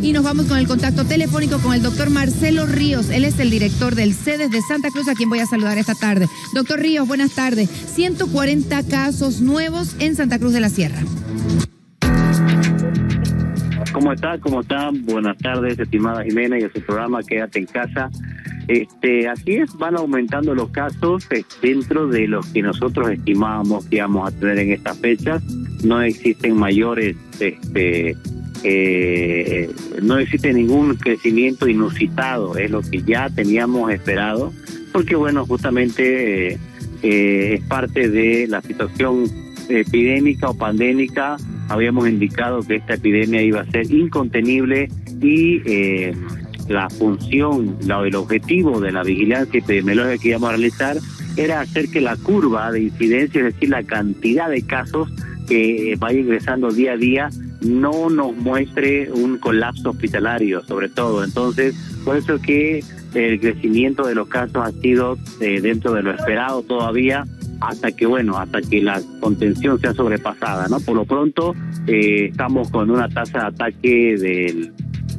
y nos vamos con el contacto telefónico con el doctor Marcelo Ríos. Él es el director del CEDES de Santa Cruz, a quien voy a saludar esta tarde. Doctor Ríos, buenas tardes. 140 casos nuevos en Santa Cruz de la Sierra. ¿Cómo está? ¿Cómo está? Buenas tardes, estimada Jimena, y a su programa Quédate en Casa. Así es, van aumentando los casos dentro de los que nosotros estimábamos que íbamos a tener en estas fechas. No existen mayores, no existe ningún crecimiento inusitado, es lo que ya teníamos esperado, porque bueno, justamente es parte de la situación epidémica o pandémica. Habíamos indicado que esta epidemia iba a ser incontenible y la función, el objetivo de la vigilancia epidemiológica que íbamos a realizar era hacer que la curva de incidencia, es decir, la cantidad de casos que vaya ingresando día a día, no nos muestre un colapso hospitalario, sobre todo. Entonces, por eso es que el crecimiento de los casos ha sido dentro de lo esperado todavía, hasta que la contención sea sobrepasada, ¿no? Por lo pronto, estamos con una tasa de ataque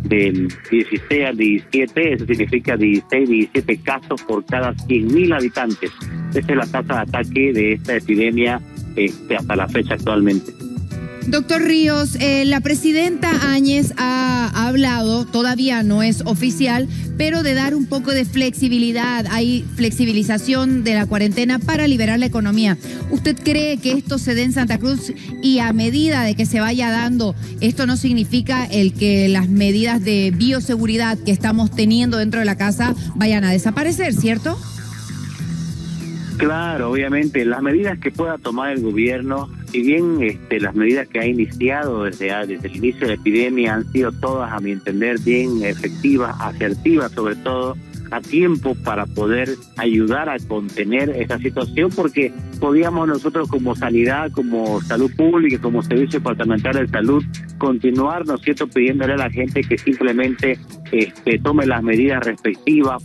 del 16 al 17, eso significa 16, 17 casos por cada 100.000 habitantes. Esa es la tasa de ataque de esta epidemia hasta la fecha actualmente. Doctor Ríos, la presidenta Áñez ha hablado, todavía no es oficial, pero de dar un poco de flexibilidad. Hay flexibilización de la cuarentena para liberar la economía. ¿Usted cree que esto se dé en Santa Cruz y a medida de que se vaya dando, esto no significa el que las medidas de bioseguridad que estamos teniendo dentro de la casa vayan a desaparecer, ¿cierto? Claro, obviamente, las medidas que pueda tomar el gobierno, si bien las medidas que ha iniciado desde el inicio de la epidemia han sido todas, a mi entender, bien efectivas, asertivas sobre todo, a tiempo para poder ayudar a contener esta situación, porque podíamos nosotros como sanidad, como salud pública, como servicio departamental de salud, continuar, ¿no es cierto?, pidiéndole a la gente que simplemente tome las medidas respectivas,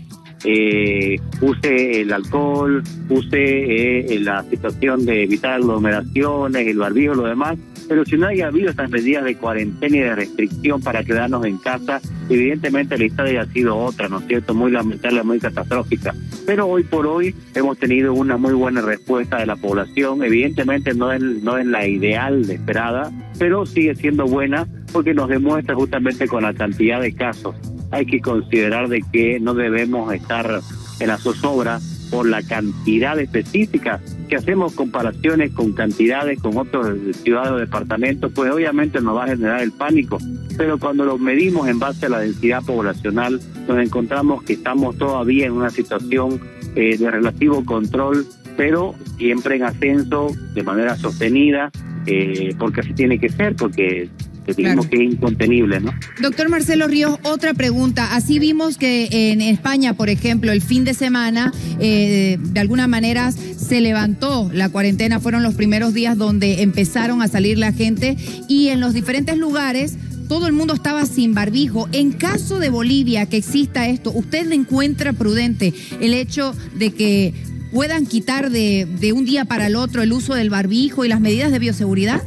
use el alcohol, use la situación de evitar aglomeraciones, el barbijo, lo demás. Pero si no haya habido estas medidas de cuarentena y de restricción para quedarnos en casa, evidentemente la historia ha sido otra, ¿no es cierto?, muy lamentable, muy catastrófica. Pero hoy por hoy hemos tenido una muy buena respuesta de la población. Evidentemente no es la ideal esperada, pero sigue siendo buena porque nos demuestra justamente con la cantidad de casos. Hay que considerar de que no debemos estar en la zozobra por la cantidad específica, que hacemos comparaciones con cantidades con otros ciudades o departamentos, pues obviamente nos va a generar el pánico. Pero cuando lo medimos en base a la densidad poblacional, nos encontramos que estamos todavía en una situación de relativo control, pero siempre en ascenso, de manera sostenida, porque así tiene que ser, porque digamos que es incontenible, ¿no? Doctor Marcelo Ríos, otra pregunta. Así vimos que en España, por ejemplo, el fin de semana, de alguna manera se levantó la cuarentena. Fueron los primeros días donde empezaron a salir la gente y en los diferentes lugares todo el mundo estaba sin barbijo. En caso de Bolivia, que exista esto, ¿usted encuentra prudente el hecho de que puedan quitar de un día para el otro el uso del barbijo y las medidas de bioseguridad?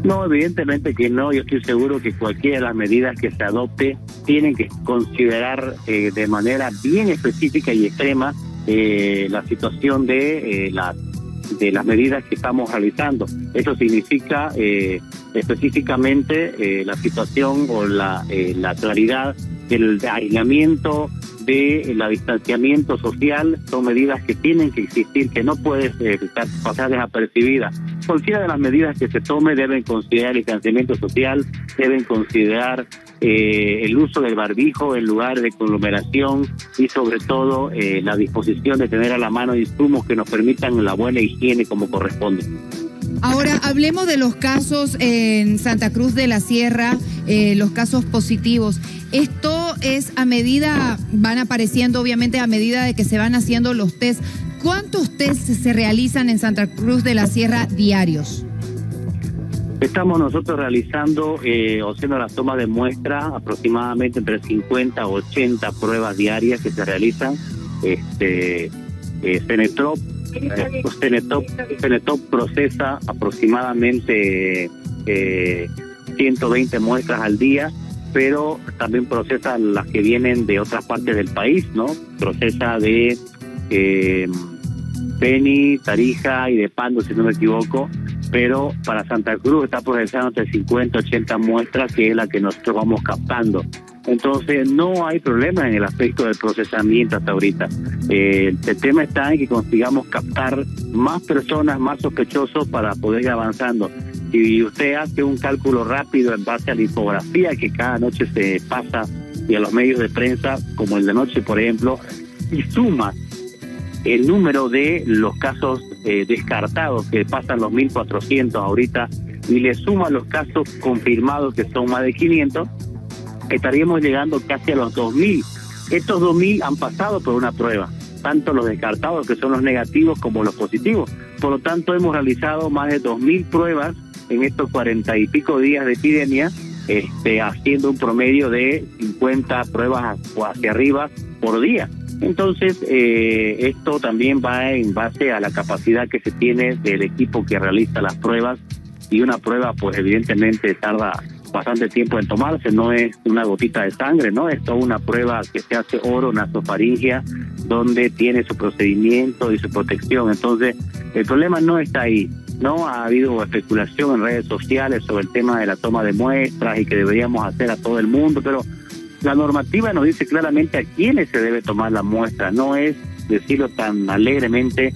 No, evidentemente que no. Yo estoy seguro que cualquiera de las medidas que se adopte tienen que considerar de manera bien específica y extrema la situación de las medidas que estamos realizando. Eso significa específicamente la situación o la claridad del aislamiento, del distanciamiento social. Son medidas que tienen que existir, que no pueden pasar desapercibidas. Cualquiera de las medidas que se tome deben considerar el distanciamiento social, deben considerar el uso del barbijo en lugares de conglomeración y sobre todo la disposición de tener a la mano insumos que nos permitan la buena higiene como corresponde. Ahora, hablemos de los casos en Santa Cruz de la Sierra, los casos positivos. Esto es a medida, van apareciendo obviamente a medida de que se van haciendo los test. ¿Cuántos test se realizan en Santa Cruz de la Sierra diarios? Estamos nosotros realizando o haciendo la toma de muestra aproximadamente entre 50 o 80 pruebas diarias que se realizan. Cenetop procesa aproximadamente 120 muestras al día pero también procesa las que vienen de otras partes del país, ¿no? Procesa de Beni, Tarija y de Pando, si no me equivoco, pero para Santa Cruz está procesando entre 50 y 80 muestras, que es la que nosotros vamos captando. Entonces no hay problema en el aspecto del procesamiento hasta ahorita. El tema está en que consigamos captar más personas, más sospechosos para poder ir avanzando. Si usted hace un cálculo rápido en base a la infografía que cada noche se pasa y a los medios de prensa, como el de noche, por ejemplo, y suma el número de los casos descartados, que pasan los 1.400 ahorita, y le suma los casos confirmados, que son más de 500, estaríamos llegando casi a los 2.000. Estos 2.000 han pasado por una prueba, tanto los descartados, que son los negativos, como los positivos. Por lo tanto, hemos realizado más de 2.000 pruebas en estos 40 y pico días de epidemia, haciendo un promedio de 50 pruebas hacia arriba por día. Entonces, esto también va en base a la capacidad que se tiene del equipo que realiza las pruebas, y una prueba, pues evidentemente tarda bastante tiempo en tomarse, no es una gotita de sangre, ¿no? Es toda una prueba que se hace oronasofaringia, donde tiene su procedimiento y su protección. Entonces, el problema no está ahí. No ha habido especulación en redes sociales sobre el tema de la toma de muestras y que deberíamos hacer a todo el mundo, pero la normativa nos dice claramente a quiénes se debe tomar la muestra. No es decirlo tan alegremente,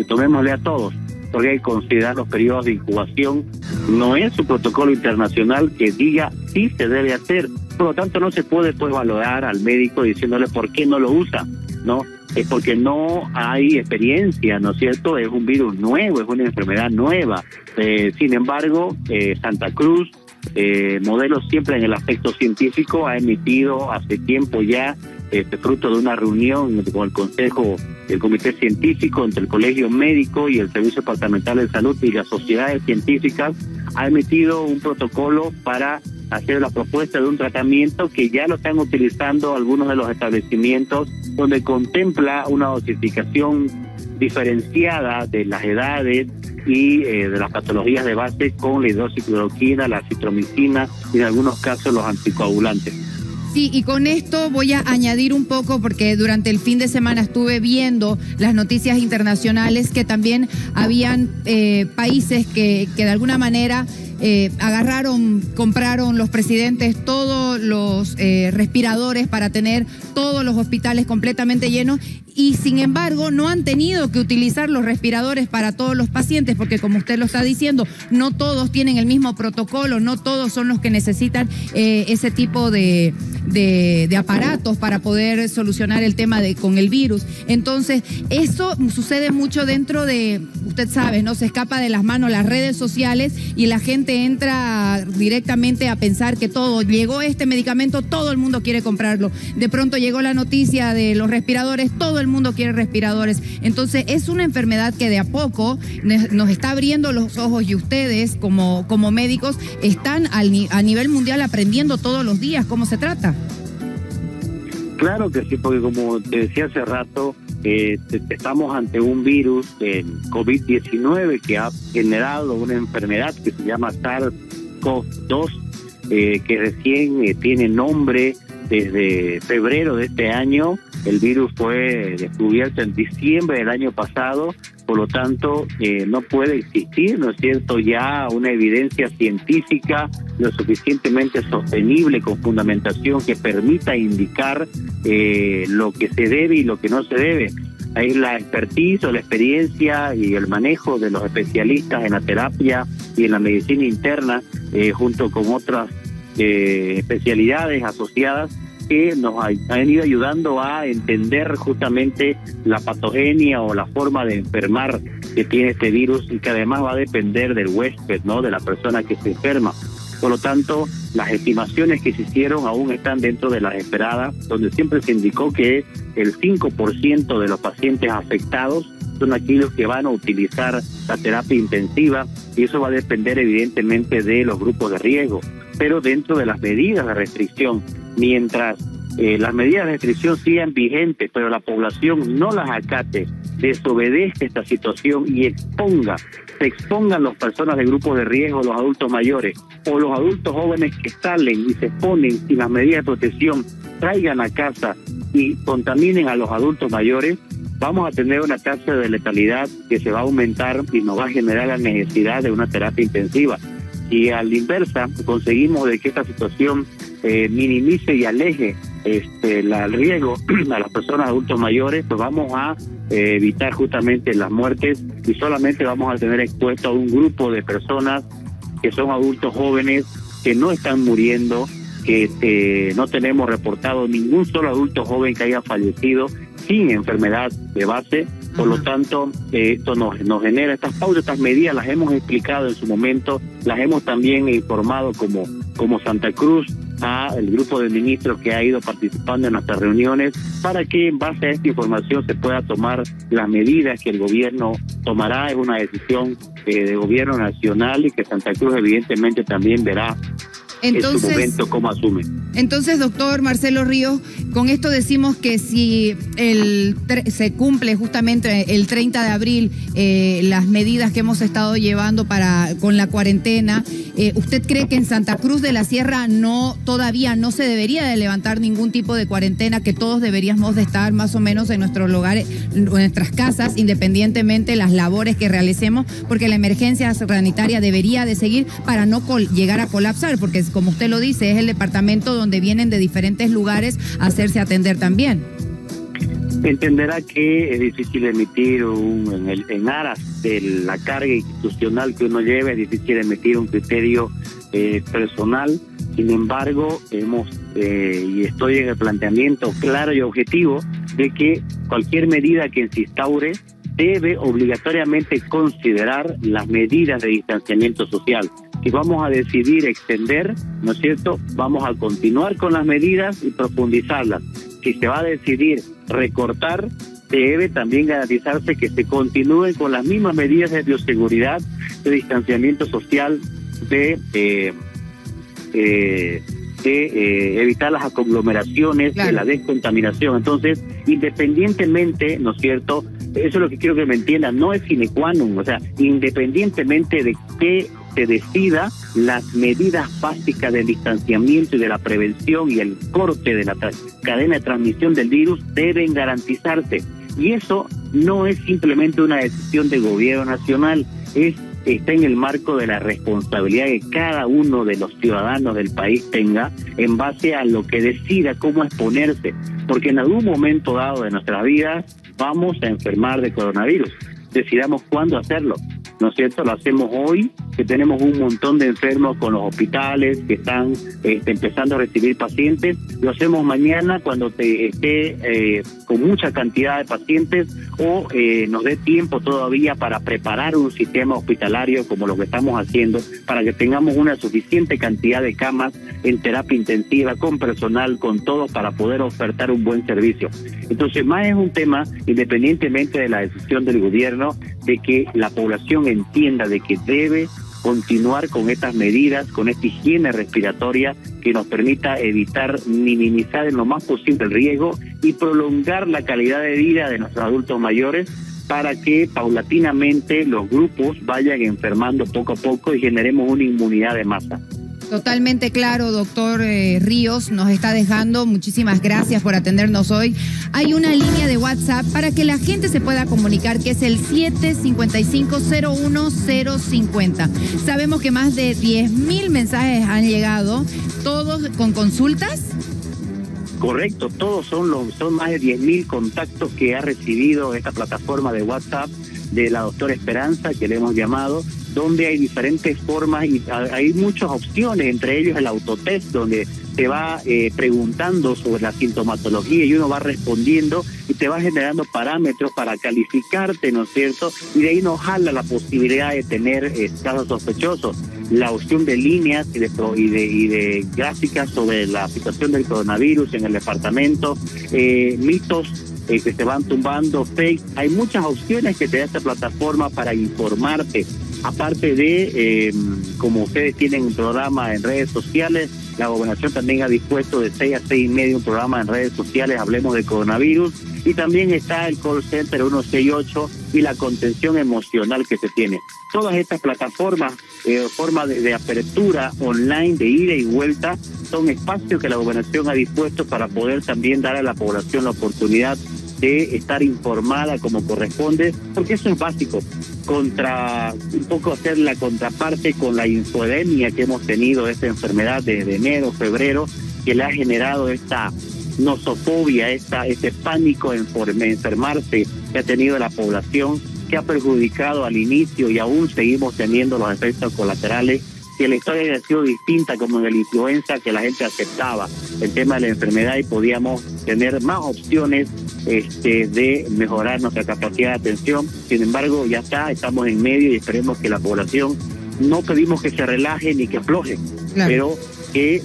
tomémosle a todos, porque hay que considerar los periodos de incubación. No es un protocolo internacional que diga sí se debe hacer. Por lo tanto, no se puede pues valorar al médico diciéndole por qué no lo usa, ¿no? Es porque no hay experiencia, ¿no es cierto? Es un virus nuevo, es una enfermedad nueva. Sin embargo, Santa Cruz, modelo siempre en el aspecto científico, ha emitido hace tiempo ya, fruto de una reunión con el Consejo, el Comité Científico, entre el Colegio Médico y el Servicio Departamental de Salud y las sociedades científicas, ha emitido un protocolo para hacer la propuesta de un tratamiento que ya lo están utilizando algunos de los establecimientos, donde contempla una dosificación diferenciada de las edades y de las patologías de base, con la hidroxicloroquina, la citromicina y en algunos casos los anticoagulantes. Sí, y con esto voy a añadir un poco, porque durante el fin de semana estuve viendo las noticias internacionales, que también habían países que de alguna manera compraron los presidentes todos los respiradores para tener todos los hospitales completamente llenos, y sin embargo no han tenido que utilizar los respiradores para todos los pacientes, porque como usted lo está diciendo, no todos tienen el mismo protocolo, no todos son los que necesitan ese tipo de aparatos para poder solucionar el tema con el virus. Entonces, eso sucede mucho dentro de, usted sabe, ¿no? Se escapa de las manos las redes sociales y la gente entra directamente a pensar que llegó este medicamento, todo el mundo quiere comprarlo. De pronto llegó la noticia de los respiradores, todo el mundo quiere respiradores. Entonces, es una enfermedad que de a poco nos está abriendo los ojos, y ustedes como médicos están a nivel mundial aprendiendo todos los días cómo se trata. Claro que sí, porque como te decía hace rato, estamos ante un virus, el COVID-19, que ha generado una enfermedad que se llama SARS-CoV-2, que recién tiene nombre desde febrero de este año. El virus fue descubierto en diciembre del año pasado, por lo tanto no puede existir, ¿no es cierto?, ya una evidencia científica lo suficientemente sostenible, con fundamentación que permita indicar lo que se debe y lo que no se debe. Hay la expertise o la experiencia y el manejo de los especialistas en la terapia y en la medicina interna, junto con otras especialidades asociadas, que nos han ido ayudando a entender justamente la patogenia o la forma de enfermar que tiene este virus, y que además va a depender del huésped, ¿no?, de la persona que se enferma. Por lo tanto, las estimaciones que se hicieron aún están dentro de las esperadas, donde siempre se indicó que el 5% de los pacientes afectados son aquellos que van a utilizar la terapia intensiva, y eso va a depender evidentemente de los grupos de riesgo, pero dentro de las medidas de restricción. Mientras las medidas de restricción sigan vigentes, pero la población no las acate desobedezca esta situación y se expongan las personas de grupos de riesgo, los adultos mayores o los adultos jóvenes que salen y se exponen sin las medidas de protección, traigan a casa y contaminen a los adultos mayores, vamos a tener una tasa de letalidad que se va a aumentar y nos va a generar la necesidad de una terapia intensiva. Y a la inversa, conseguimos de que esta situación minimice y aleje el riesgo a las personas adultos mayores, pues vamos a evitar justamente las muertes y solamente vamos a tener expuesto a un grupo de personas que son adultos jóvenes que no están muriendo, que no tenemos reportado ningún solo adulto joven que haya fallecido sin enfermedad de base. Por lo tanto, esto nos genera estas pautas, estas medidas las hemos explicado en su momento, las hemos también informado como Santa Cruz al grupo de ministros que ha ido participando en nuestras reuniones, para que en base a esta información se pueda tomar las medidas que el gobierno tomará. Es una decisión de gobierno nacional y que Santa Cruz evidentemente también verá en su momento cómo asume. Entonces, doctor Marcelo Ríos, con esto decimos que si se cumple justamente el 30 de abril las medidas que hemos estado llevando con la cuarentena, ¿usted cree que en Santa Cruz de la Sierra todavía no se debería de levantar ningún tipo de cuarentena, que todos deberíamos de estar más o menos en nuestros lugares, en nuestras casas, independientemente de las labores que realicemos, porque la emergencia sanitaria debería de seguir para no llegar a colapsar, porque como usted lo dice, es el departamento donde vienen de diferentes lugares a hacerse atender también? Entenderá que es difícil emitir en aras de la carga institucional que uno lleva, es difícil emitir un criterio personal. Sin embargo, y estoy en el planteamiento claro y objetivo de que cualquier medida que se instaure debe obligatoriamente considerar las medidas de distanciamiento social. Si vamos a decidir extender, ¿no es cierto?, vamos a continuar con las medidas y profundizarlas. Si se va a decidir recortar, debe también garantizarse que se continúen con las mismas medidas de bioseguridad, de distanciamiento social, de evitar las aglomeraciones, claro, de la descontaminación. Entonces, independientemente, ¿no es cierto?, eso es lo que quiero que me entiendan, no es sine qua non, o sea, independientemente de que se decida, las medidas básicas del distanciamiento y de la prevención y el corte de la cadena de transmisión del virus deben garantizarse. Y eso no es simplemente una decisión del gobierno nacional, está en el marco de la responsabilidad que cada uno de los ciudadanos del país tenga en base a lo que decida cómo exponerse, porque en algún momento dado de nuestra vida vamos a enfermar de coronavirus, decidamos cuándo hacerlo, ¿no es cierto? Lo hacemos hoy, que tenemos un montón de enfermos con los hospitales que están empezando a recibir pacientes. Lo hacemos mañana cuando esté con mucha cantidad de pacientes o nos dé tiempo todavía para preparar un sistema hospitalario como lo que estamos haciendo, para que tengamos una suficiente cantidad de camas en terapia intensiva, con personal, con todo, para poder ofertar un buen servicio. Entonces, más es un tema, independientemente de la decisión del gobierno, de que la población entienda de que debe continuar con estas medidas, con esta higiene respiratoria que nos permita minimizar en lo más posible el riesgo y prolongar la calidad de vida de nuestros adultos mayores, para que paulatinamente los grupos vayan enfermando poco a poco y generemos una inmunidad de masa. Totalmente claro, doctor Ríos, nos está dejando. Muchísimas gracias por atendernos hoy. Hay una línea de WhatsApp para que la gente se pueda comunicar, que es el 755-01050. Sabemos que más de 10,000 mensajes han llegado, todos con consultas. Correcto, todos son más de 10,000 contactos que ha recibido esta plataforma de WhatsApp de la doctora Esperanza, que le hemos llamado, donde hay diferentes formas y hay muchas opciones, entre ellos el autotest, donde te va preguntando sobre la sintomatología y uno va respondiendo y te va generando parámetros para calificarte, ¿no es cierto? Y de ahí nos jala la posibilidad de tener casos sospechosos. La opción de líneas y de gráficas sobre la situación del coronavirus en el departamento, mitos que se van tumbando, fake. Hay muchas opciones que te da esta plataforma para informarte. Aparte de, como ustedes tienen un programa en redes sociales, la gobernación también ha dispuesto de 6 a 6:30 un programa en redes sociales, Hablemos de Coronavirus, y también está el call center 168 y la contención emocional que se tiene. Todas estas plataformas, formas de apertura online, de ida y vuelta, son espacios que la gobernación ha dispuesto para poder también dar a la población la oportunidad de estar informada como corresponde, porque eso es básico, un poco hacer la contraparte con la infodemia que hemos tenido, esta enfermedad de enero, febrero, que le ha generado esta nosofobia, este pánico en enfermarse que ha tenido la población, que ha perjudicado al inicio y aún seguimos teniendo los efectos colaterales. Que la historia haya sido distinta como en la influenza, que la gente aceptaba el tema de la enfermedad y podíamos tener más opciones de mejorar nuestra capacidad de atención. Sin embargo, ya estamos en medio y esperemos que la población, no pedimos que se relaje ni que afloje, claro, pero que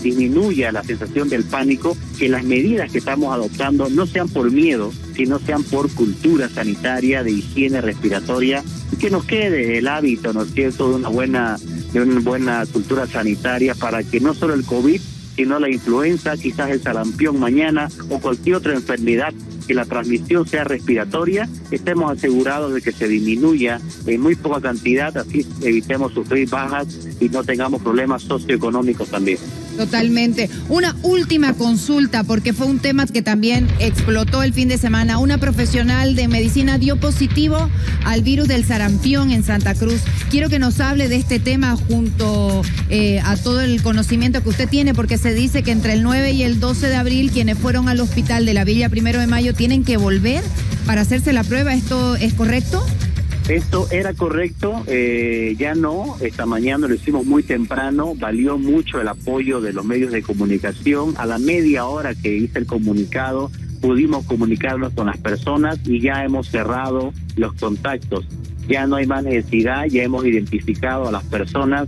disminuya la sensación del pánico, que las medidas que estamos adoptando no sean por miedo, sino sean por cultura sanitaria, de higiene respiratoria, y que nos quede el hábito, ¿no es cierto?, de una buena cultura sanitaria para que no solo el COVID, sino la influenza, quizás el sarampión mañana o cualquier otra enfermedad que la transmisión sea respiratoria, estemos asegurados de que se disminuya en muy poca cantidad, así evitemos sufrir bajas y no tengamos problemas socioeconómicos también. Totalmente. Una última consulta, porque fue un tema que también explotó el fin de semana. Una profesional de medicina dio positivo al virus del sarampión en Santa Cruz. Quiero que nos hable de este tema junto a todo el conocimiento que usted tiene, porque se dice que entre el 9 y el 12 de abril quienes fueron al hospital de la Villa 1 de Mayo tienen que volver para hacerse la prueba. ¿Esto es correcto? Esto era correcto, ya no, esta mañana lo hicimos muy temprano, valió mucho el apoyo de los medios de comunicación. A la media hora que hice el comunicado, pudimos comunicarnos con las personas y ya hemos cerrado los contactos. Ya no hay más necesidad, ya hemos identificado a las personas.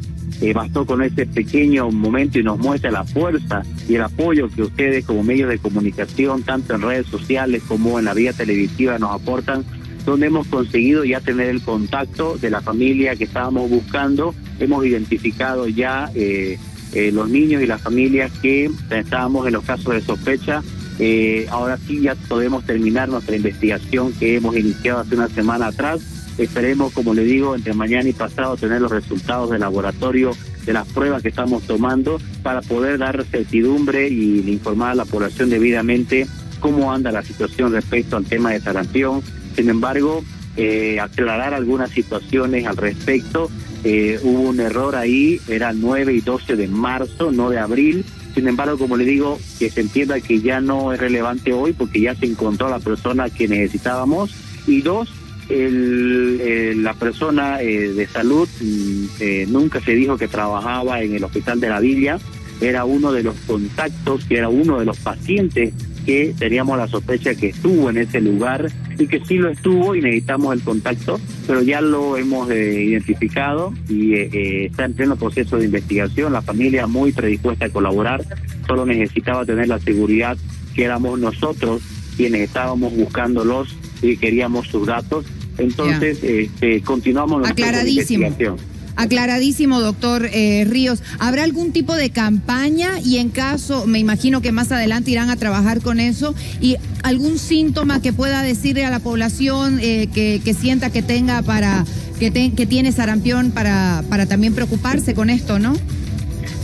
Bastó con este pequeño momento y nos muestra la fuerza y el apoyo que ustedes como medios de comunicación, tanto en redes sociales como en la vía televisiva, nos aportan, donde hemos conseguido ya tener el contacto de la familia que estábamos buscando. Hemos identificado ya los niños y las familias que estábamos en los casos de sospecha. Ahora sí ya podemos terminar nuestra investigación que hemos iniciado hace una semana atrás. Esperemos, como le digo, entre mañana y pasado tener los resultados del laboratorio de las pruebas que estamos tomando para poder dar certidumbre y informar a la población debidamente cómo anda la situación respecto al tema de sarampión. Sin embargo, aclarar algunas situaciones al respecto. Hubo un error ahí, era 9 y 12 de marzo, no de abril. Sin embargo, como le digo, que se entienda que ya no es relevante hoy porque ya se encontró la persona que necesitábamos. Y dos, la persona de salud nunca se dijo que trabajaba en el hospital de la Villa, era uno de los contactos, que era uno de los pacientes que teníamos la sospecha que estuvo en ese lugar y que sí lo estuvo y necesitamos el contacto, pero ya lo hemos identificado y está en pleno proceso de investigación. La familia muy predispuesta a colaborar, solo necesitaba tener la seguridad que éramos nosotros quienes estábamos buscándolos y queríamos sus datos. Entonces, continuamos nuestra investigación. Aclaradísimo, doctor Ríos. ¿Habrá algún tipo de campaña y en caso, me imagino que más adelante irán a trabajar con eso, y algún síntoma que pueda decirle a la población que sienta que tenga que tiene sarampión para también preocuparse con esto, ¿no?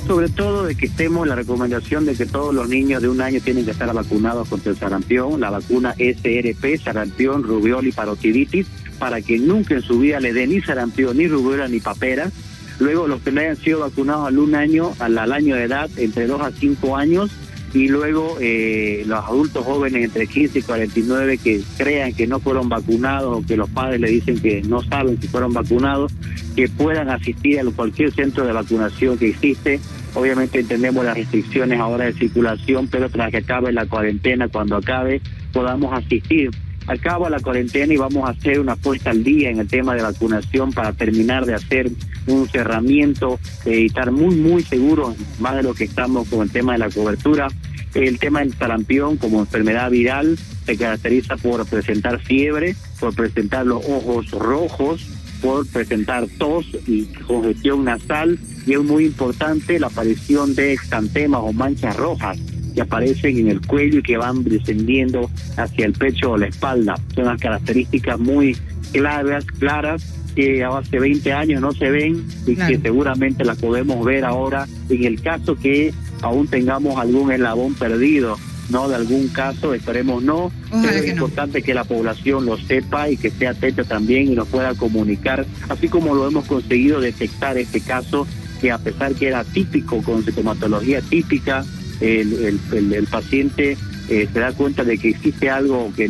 Sobre todo de que estemos la recomendación de que todos los niños de 1 año tienen que estar vacunados contra el sarampión, la vacuna SRP, sarampión, rubiola y parotiditis, para que nunca en su vida le dé ni sarampión, ni rubiola, ni papera. Luego los que no hayan sido vacunados al año de edad, entre 2 a 5 años, y luego los adultos jóvenes entre 15 y 49 que crean que no fueron vacunados o que los padres le dicen que no saben si fueron vacunados, que puedan asistir a cualquier centro de vacunación que existe. Obviamente entendemos las restricciones ahora de circulación, pero tras que acabe la cuarentena, cuando acabe, podamos asistir. Acaba la cuarentena y vamos a hacer una puesta al día en el tema de vacunación para terminar de hacer un cerramiento y estar muy seguros, más de lo que estamos con el tema de la cobertura. El tema del sarampión como enfermedad viral se caracteriza por presentar fiebre, por presentar los ojos rojos, por presentar tos y congestión nasal, y es muy importante la aparición de exantemas o manchas rojas que aparecen en el cuello y que van descendiendo hacia el pecho o la espalda. Son unas características muy claras que hace 20 años no se ven y que seguramente las podemos ver ahora en el caso que aún tengamos algún eslabón perdido, ¿no? De algún caso, esperemos no. Ojalá pero es que importante que la población lo sepa y que esté atenta también y nos pueda comunicar, así como lo hemos conseguido detectar este caso, que a pesar que era típico, con sintomatología típica, el paciente se da cuenta de que existe algo que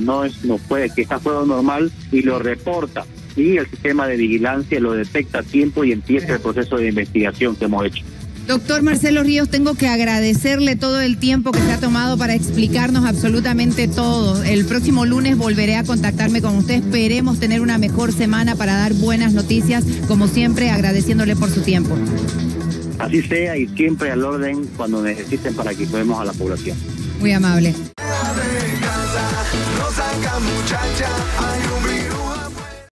que está fuera de normal y lo reporta. Y el sistema de vigilancia lo detecta a tiempo y empieza el proceso de investigación que hemos hecho. Doctor Marcelo Ríos, tengo que agradecerle todo el tiempo que se ha tomado para explicarnos absolutamente todo. El próximo lunes volveré a contactarme con usted. Esperemos tener una mejor semana para dar buenas noticias, como siempre, agradeciéndole por su tiempo. Así sea y siempre al orden cuando necesiten para que cuidemos a la población. Muy amable.